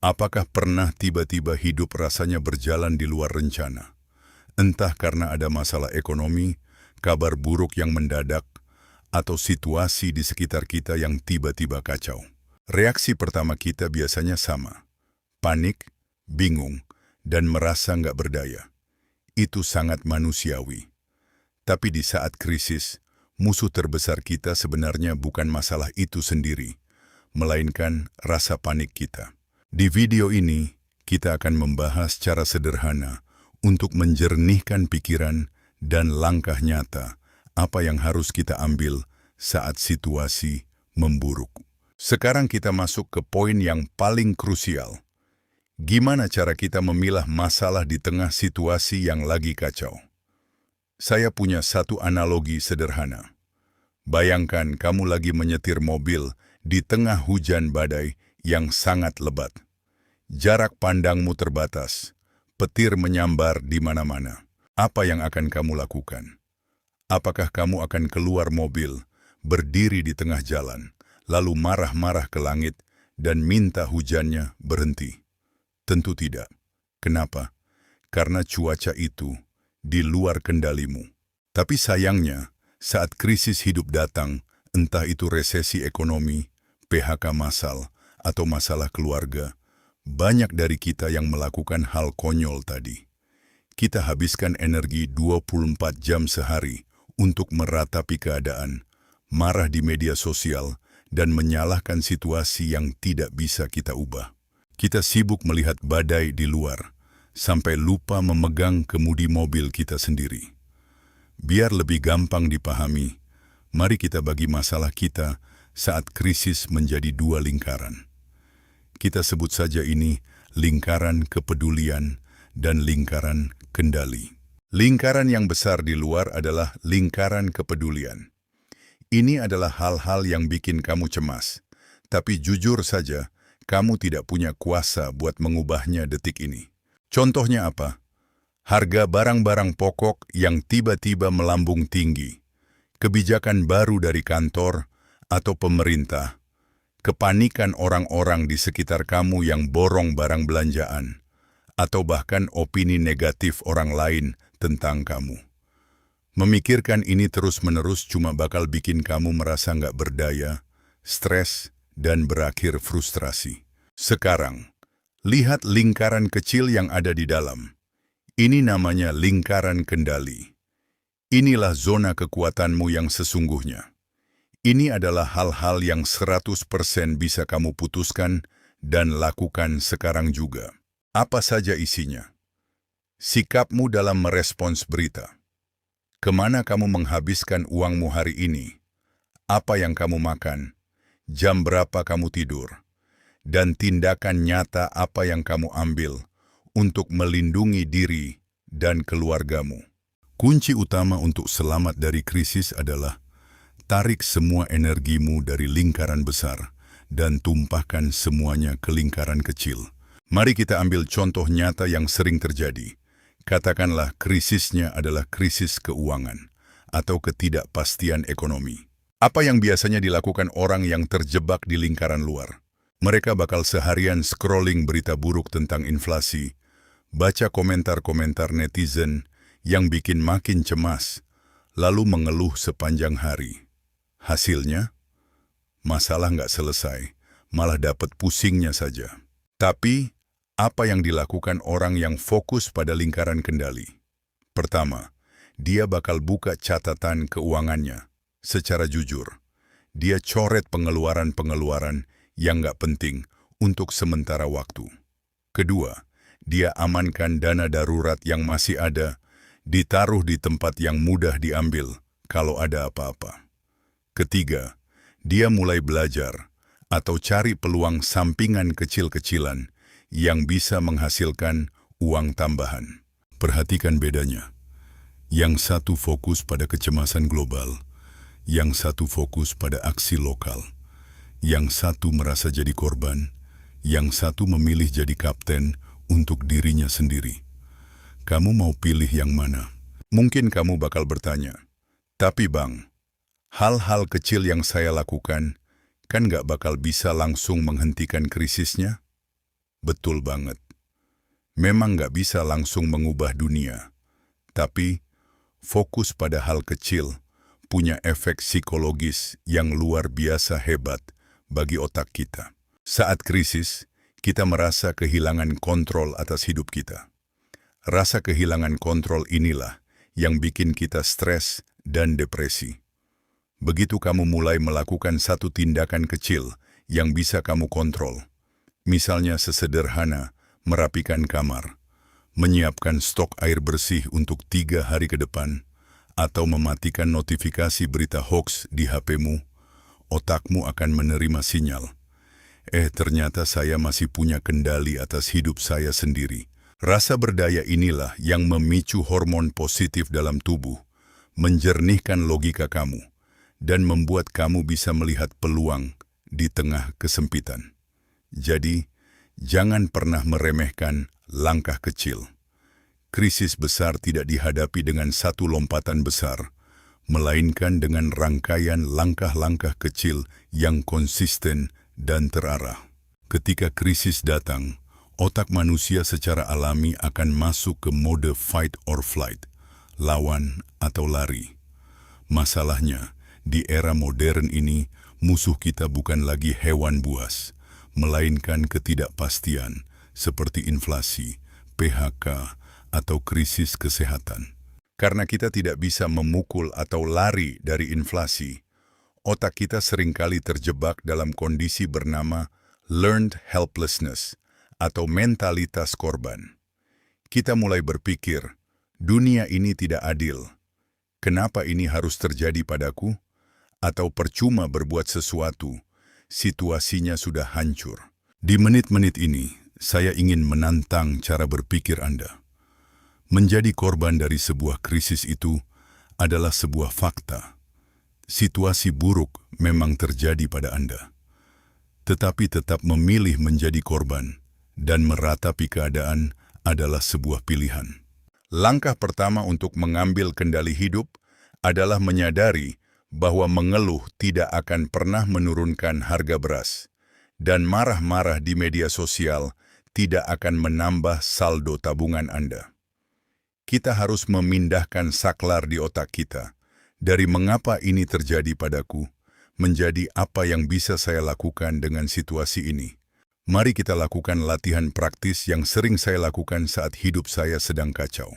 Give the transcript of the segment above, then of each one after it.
Apakah pernah tiba-tiba hidup rasanya berjalan di luar rencana? Entah karena ada masalah ekonomi, kabar buruk yang mendadak, atau situasi di sekitar kita yang tiba-tiba kacau. Reaksi pertama kita biasanya sama: panik, bingung, dan merasa nggak berdaya. Itu sangat manusiawi. Tapi di saat krisis, musuh terbesar kita sebenarnya bukan masalah itu sendiri, melainkan rasa panik kita. Di video ini, kita akan membahas cara sederhana untuk menjernihkan pikiran dan langkah nyata apa yang harus kita ambil saat situasi memburuk. Sekarang kita masuk ke poin yang paling krusial. Gimana cara kita memilah masalah di tengah situasi yang lagi kacau? Saya punya satu analogi sederhana. Bayangkan kamu lagi menyetir mobil di tengah hujan badai yang sangat lebat. Jarak pandangmu terbatas, petir menyambar di mana-mana. Apa yang akan kamu lakukan? Apakah kamu akan keluar mobil, berdiri di tengah jalan, lalu marah-marah ke langit dan minta hujannya berhenti? Tentu tidak. Kenapa? Karena cuaca itu di luar kendalimu. Tapi sayangnya, saat krisis hidup datang, entah itu resesi ekonomi, PHK massal, atau masalah keluarga, banyak dari kita yang melakukan hal konyol tadi. Kita habiskan energi 24 jam sehari untuk meratapi keadaan, marah di media sosial, dan menyalahkan situasi yang tidak bisa kita ubah. Kita sibuk melihat badai di luar, sampai lupa memegang kemudi mobil kita sendiri. Biar lebih gampang dipahami, mari kita bagi masalah kita saat krisis menjadi dua lingkaran. Kita sebut saja ini lingkaran kepedulian dan lingkaran kendali. Lingkaran yang besar di luar adalah lingkaran kepedulian. Ini adalah hal-hal yang bikin kamu cemas, tapi jujur saja, kamu tidak punya kuasa buat mengubahnya detik ini. Contohnya apa? Harga barang-barang pokok yang tiba-tiba melambung tinggi, kebijakan baru dari kantor atau pemerintah, kepanikan orang-orang di sekitar kamu yang borong barang belanjaan, atau bahkan opini negatif orang lain tentang kamu. Memikirkan ini terus-menerus cuma bakal bikin kamu merasa nggak berdaya, stres, dan berakhir frustrasi. Sekarang, lihat lingkaran kecil yang ada di dalam. Ini namanya lingkaran kendali. Inilah zona kekuatanmu yang sesungguhnya. Ini adalah hal-hal yang 100% bisa kamu putuskan dan lakukan sekarang juga. Apa saja isinya? Sikapmu dalam merespons berita. Kemana kamu menghabiskan uangmu hari ini? Apa yang kamu makan? Jam berapa kamu tidur? Dan tindakan nyata apa yang kamu ambil untuk melindungi diri dan keluargamu. Kunci utama untuk selamat dari krisis adalah tarik semua energimu dari lingkaran besar dan tumpahkan semuanya ke lingkaran kecil. Mari kita ambil contoh nyata yang sering terjadi. Katakanlah krisisnya adalah krisis keuangan atau ketidakpastian ekonomi. Apa yang biasanya dilakukan orang yang terjebak di lingkaran luar? Mereka bakal seharian scrolling berita buruk tentang inflasi, baca komentar-komentar netizen yang bikin makin cemas, lalu mengeluh sepanjang hari. Hasilnya, masalah nggak selesai, malah dapat pusingnya saja. Tapi, apa yang dilakukan orang yang fokus pada lingkaran kendali? Pertama, dia bakal buka catatan keuangannya secara jujur. Dia coret pengeluaran-pengeluaran yang nggak penting untuk sementara waktu. Kedua, dia amankan dana darurat yang masih ada, ditaruh di tempat yang mudah diambil kalau ada apa-apa. Ketiga, dia mulai belajar atau cari peluang sampingan kecil-kecilan yang bisa menghasilkan uang tambahan. Perhatikan bedanya. Yang satu fokus pada kecemasan global, yang satu fokus pada aksi lokal. Yang satu merasa jadi korban, yang satu memilih jadi kapten untuk dirinya sendiri. Kamu mau pilih yang mana? Mungkin kamu bakal bertanya, tapi Bang, hal-hal kecil yang saya lakukan kan nggak bakal bisa langsung menghentikan krisisnya? Betul banget. Memang nggak bisa langsung mengubah dunia, tapi fokus pada hal kecil punya efek psikologis yang luar biasa hebat bagi otak kita. Saat krisis, kita merasa kehilangan kontrol atas hidup kita. Rasa kehilangan kontrol inilah yang bikin kita stres dan depresi. Begitu kamu mulai melakukan satu tindakan kecil yang bisa kamu kontrol, misalnya sesederhana merapikan kamar, menyiapkan stok air bersih untuk 3 hari ke depan, atau mematikan notifikasi berita hoax di HP-mu, otakmu akan menerima sinyal. Ternyata saya masih punya kendali atas hidup saya sendiri. Rasa berdaya inilah yang memicu hormon positif dalam tubuh, menjernihkan logika kamu, dan membuat kamu bisa melihat peluang di tengah kesempitan. Jadi, jangan pernah meremehkan langkah kecil. Krisis besar tidak dihadapi dengan satu lompatan besar, melainkan dengan rangkaian langkah-langkah kecil yang konsisten dan terarah. Ketika krisis datang, otak manusia secara alami akan masuk ke mode fight or flight, lawan atau lari. Masalahnya, di era modern ini, musuh kita bukan lagi hewan buas, melainkan ketidakpastian seperti inflasi, PHK, atau krisis kesehatan. Karena kita tidak bisa memukul atau lari dari inflasi, otak kita seringkali terjebak dalam kondisi bernama learned helplessness atau mentalitas korban. Kita mulai berpikir, dunia ini tidak adil. Kenapa ini harus terjadi padaku? Atau percuma berbuat sesuatu, situasinya sudah hancur. Di menit-menit ini, saya ingin menantang cara berpikir Anda. Menjadi korban dari sebuah krisis itu adalah sebuah fakta. Situasi buruk memang terjadi pada Anda. Tetapi tetap memilih menjadi korban dan meratapi keadaan adalah sebuah pilihan. Langkah pertama untuk mengambil kendali hidup adalah menyadari bahwa mengeluh tidak akan pernah menurunkan harga beras, dan marah-marah di media sosial tidak akan menambah saldo tabungan Anda. Kita harus memindahkan saklar di otak kita, dari mengapa ini terjadi padaku, menjadi apa yang bisa saya lakukan dengan situasi ini. Mari kita lakukan latihan praktis yang sering saya lakukan saat hidup saya sedang kacau.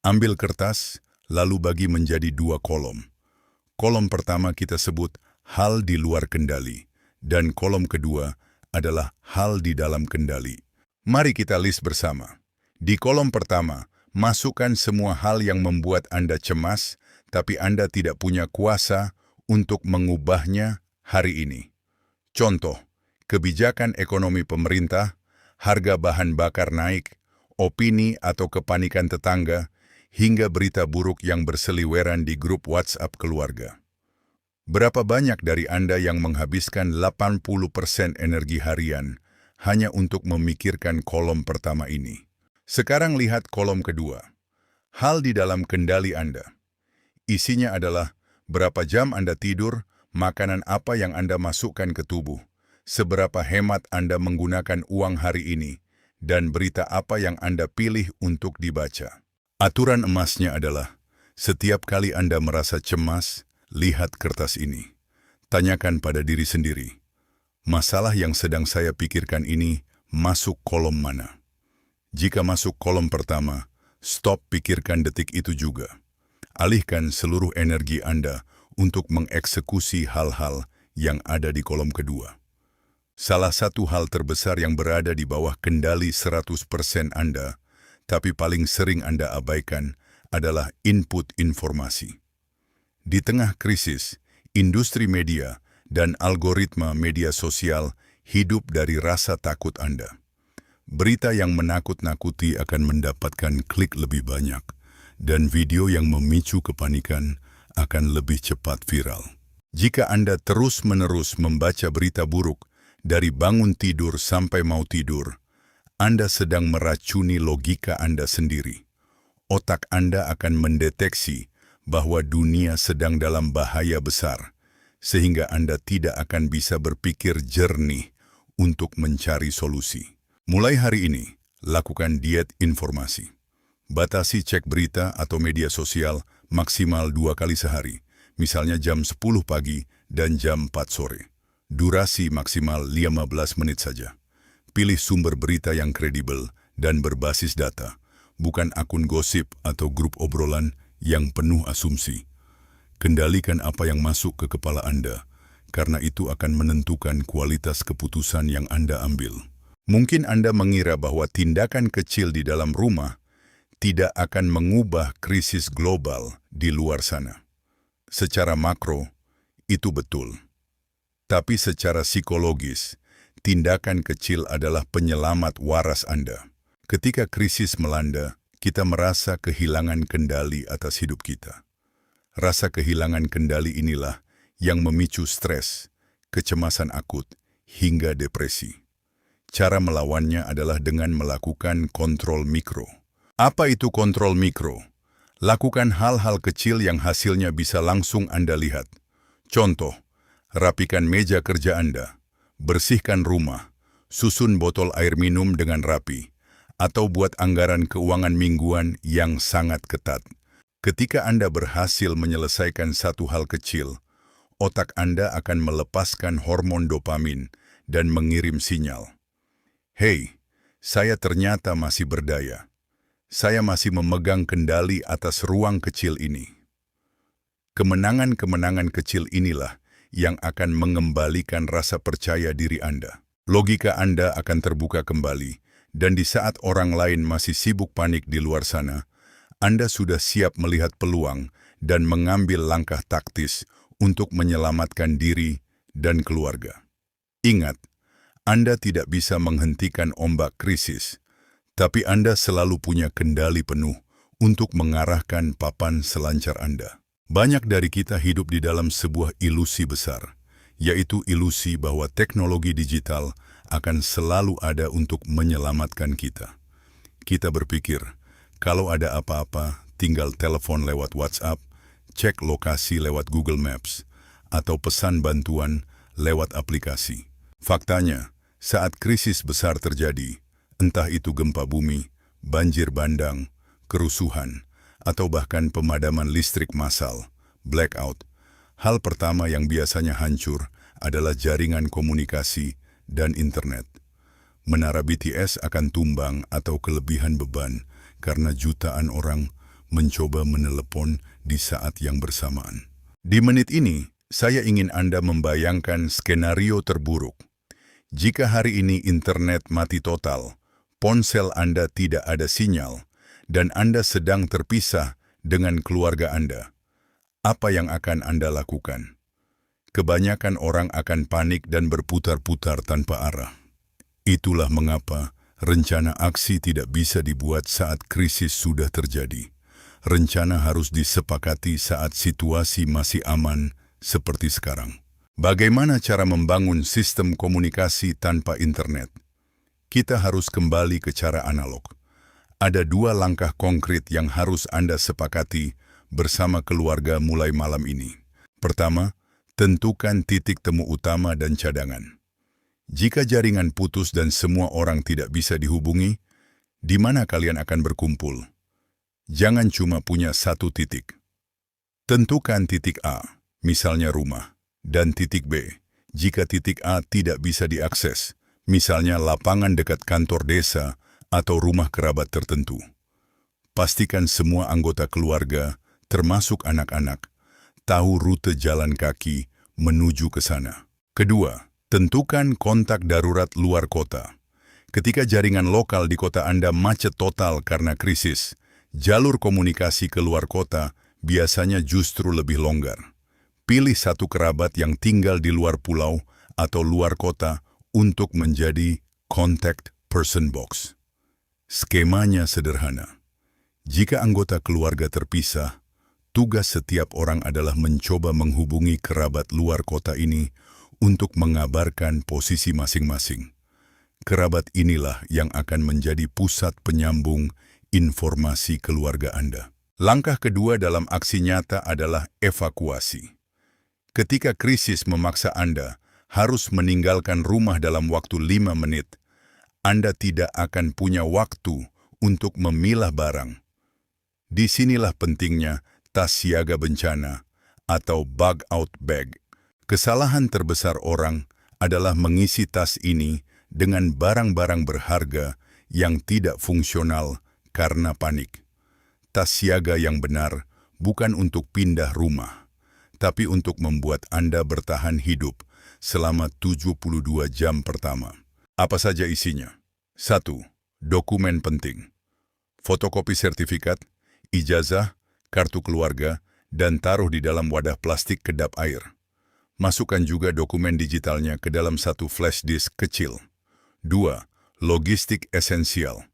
Ambil kertas, lalu bagi menjadi 2 kolom. Kolom pertama kita sebut hal di luar kendali, dan kolom kedua adalah hal di dalam kendali. Mari kita list bersama. Di kolom pertama, masukkan semua hal yang membuat Anda cemas, tapi Anda tidak punya kuasa untuk mengubahnya hari ini. Contoh, kebijakan ekonomi pemerintah, harga bahan bakar naik, opini atau kepanikan tetangga, hingga berita buruk yang berseliweran di grup WhatsApp keluarga. Berapa banyak dari Anda yang menghabiskan 80% energi harian hanya untuk memikirkan kolom pertama ini? Sekarang lihat kolom kedua. Hal di dalam kendali Anda. Isinya adalah berapa jam Anda tidur, makanan apa yang Anda masukkan ke tubuh, seberapa hemat Anda menggunakan uang hari ini, dan berita apa yang Anda pilih untuk dibaca. Aturan emasnya adalah, setiap kali Anda merasa cemas, lihat kertas ini. Tanyakan pada diri sendiri, masalah yang sedang saya pikirkan ini masuk kolom mana? Jika masuk kolom pertama, stop pikirkan detik itu juga. Alihkan seluruh energi Anda untuk mengeksekusi hal-hal yang ada di kolom kedua. Salah satu hal terbesar yang berada di bawah kendali 100% Anda, tapi paling sering Anda abaikan, adalah input informasi. Di tengah krisis, industri media dan algoritma media sosial hidup dari rasa takut Anda. Berita yang menakut-nakuti akan mendapatkan klik lebih banyak, dan video yang memicu kepanikan akan lebih cepat viral. Jika Anda terus-menerus membaca berita buruk, dari bangun tidur sampai mau tidur, Anda sedang meracuni logika Anda sendiri. Otak Anda akan mendeteksi bahwa dunia sedang dalam bahaya besar, sehingga Anda tidak akan bisa berpikir jernih untuk mencari solusi. Mulai hari ini, lakukan diet informasi. Batasi cek berita atau media sosial maksimal 2 kali sehari, misalnya jam 10 pagi dan jam 4 sore. Durasi maksimal 15 menit saja. Pilih sumber berita yang kredibel dan berbasis data, bukan akun gosip atau grup obrolan yang penuh asumsi. Kendalikan apa yang masuk ke kepala Anda, karena itu akan menentukan kualitas keputusan yang Anda ambil. Mungkin Anda mengira bahwa tindakan kecil di dalam rumah tidak akan mengubah krisis global di luar sana. Secara makro, itu betul. Tapi secara psikologis, tindakan kecil adalah penyelamat waras Anda. Ketika krisis melanda, kita merasa kehilangan kendali atas hidup kita. Rasa kehilangan kendali inilah yang memicu stres, kecemasan akut, hingga depresi. Cara melawannya adalah dengan melakukan kontrol mikro. Apa itu kontrol mikro? Lakukan hal-hal kecil yang hasilnya bisa langsung Anda lihat. Contoh, rapikan meja kerja Anda, bersihkan rumah, susun botol air minum dengan rapi, atau buat anggaran keuangan mingguan yang sangat ketat. Ketika Anda berhasil menyelesaikan satu hal kecil, otak Anda akan melepaskan hormon dopamin dan mengirim sinyal. Hei, saya ternyata masih berdaya. Saya masih memegang kendali atas ruang kecil ini. Kemenangan-kemenangan kecil inilah yang akan mengembalikan rasa percaya diri Anda. Logika Anda akan terbuka kembali, dan di saat orang lain masih sibuk panik di luar sana, Anda sudah siap melihat peluang dan mengambil langkah taktis untuk menyelamatkan diri dan keluarga. Ingat, Anda tidak bisa menghentikan ombak krisis, tapi Anda selalu punya kendali penuh untuk mengarahkan papan selancar Anda. Banyak dari kita hidup di dalam sebuah ilusi besar, yaitu ilusi bahwa teknologi digital akan selalu ada untuk menyelamatkan kita. Kita berpikir, kalau ada apa-apa, tinggal telepon lewat WhatsApp, cek lokasi lewat Google Maps, atau pesan bantuan lewat aplikasi. Faktanya, saat krisis besar terjadi, entah itu gempa bumi, banjir bandang, kerusuhan, atau bahkan pemadaman listrik massal, blackout, hal pertama yang biasanya hancur adalah jaringan komunikasi dan internet. Menara BTS akan tumbang atau kelebihan beban karena jutaan orang mencoba menelepon di saat yang bersamaan. Di menit ini, saya ingin Anda membayangkan skenario terburuk. Jika hari ini internet mati total, ponsel Anda tidak ada sinyal, dan Anda sedang terpisah dengan keluarga Anda, apa yang akan Anda lakukan? Kebanyakan orang akan panik dan berputar-putar tanpa arah. Itulah mengapa rencana aksi tidak bisa dibuat saat krisis sudah terjadi. Rencana harus disepakati saat situasi masih aman seperti sekarang. Bagaimana cara membangun sistem komunikasi tanpa internet? Kita harus kembali ke cara analog. Ada 2 langkah konkret yang harus Anda sepakati bersama keluarga mulai malam ini. Pertama, tentukan titik temu utama dan cadangan. Jika jaringan putus dan semua orang tidak bisa dihubungi, di mana kalian akan berkumpul? Jangan cuma punya satu titik. Tentukan titik A, misalnya rumah, dan titik B, jika titik A tidak bisa diakses, misalnya lapangan dekat kantor desa atau rumah kerabat tertentu. Pastikan semua anggota keluarga, termasuk anak-anak, tahu rute jalan kaki menuju ke sana. Kedua, tentukan kontak darurat luar kota. Ketika jaringan lokal di kota Anda macet total karena krisis, jalur komunikasi ke luar kota biasanya justru lebih longgar. Pilih satu kerabat yang tinggal di luar pulau atau luar kota untuk menjadi contact person box. Skemanya sederhana. Jika anggota keluarga terpisah, tugas setiap orang adalah mencoba menghubungi kerabat luar kota ini untuk mengabarkan posisi masing-masing. Kerabat inilah yang akan menjadi pusat penyambung informasi keluarga Anda. Langkah kedua dalam aksi nyata adalah evakuasi. Ketika krisis memaksa Anda harus meninggalkan rumah dalam waktu 5 menit, Anda tidak akan punya waktu untuk memilah barang. Disinilah pentingnya tas siaga bencana atau bug out bag. Kesalahan terbesar orang adalah mengisi tas ini dengan barang-barang berharga yang tidak fungsional karena panik. Tas siaga yang benar bukan untuk pindah rumah, tapi untuk membuat Anda bertahan hidup selama 72 jam pertama. Apa saja isinya? 1. Dokumen penting. Fotokopi sertifikat, ijazah, kartu keluarga, dan taruh di dalam wadah plastik kedap air. Masukkan juga dokumen digitalnya ke dalam satu flash disk kecil. 2. Logistik esensial.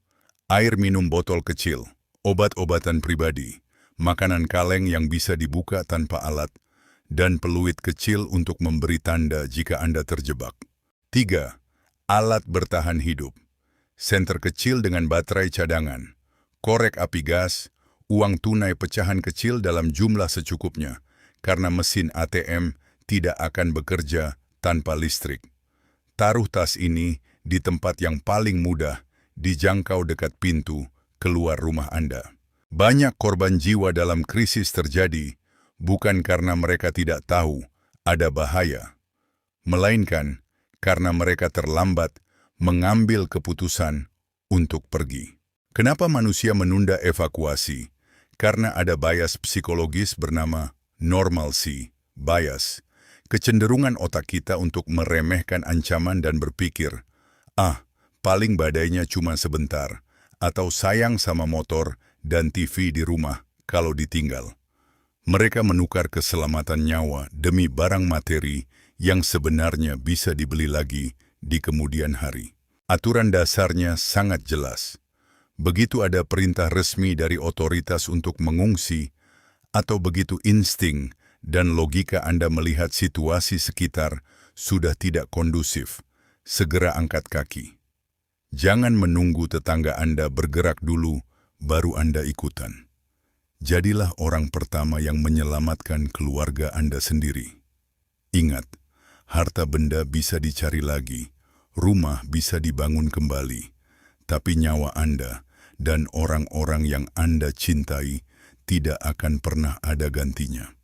Air minum botol kecil, obat-obatan pribadi, makanan kaleng yang bisa dibuka tanpa alat, dan peluit kecil untuk memberi tanda jika Anda terjebak. 3. Alat bertahan hidup. Senter kecil dengan baterai cadangan, korek api gas, uang tunai pecahan kecil dalam jumlah secukupnya, karena mesin ATM tidak akan bekerja tanpa listrik. Taruh tas ini di tempat yang paling mudah dijangkau dekat pintu keluar rumah Anda. Banyak korban jiwa dalam krisis terjadi bukan karena mereka tidak tahu ada bahaya, melainkan karena mereka terlambat mengambil keputusan untuk pergi. Kenapa manusia menunda evakuasi? Karena ada bias psikologis bernama normalcy bias. Kecenderungan otak kita untuk meremehkan ancaman dan berpikir, paling badainya cuma sebentar, atau sayang sama motor dan TV di rumah kalau ditinggal. Mereka menukar keselamatan nyawa demi barang materi yang sebenarnya bisa dibeli lagi di kemudian hari. Aturan dasarnya sangat jelas. Begitu ada perintah resmi dari otoritas untuk mengungsi, atau begitu insting dan logika Anda melihat situasi sekitar sudah tidak kondusif, segera angkat kaki. Jangan menunggu tetangga Anda bergerak dulu, baru Anda ikutan. Jadilah orang pertama yang menyelamatkan keluarga Anda sendiri. Ingat, harta benda bisa dicari lagi, rumah bisa dibangun kembali, tapi nyawa Anda dan orang-orang yang Anda cintai tidak akan pernah ada gantinya.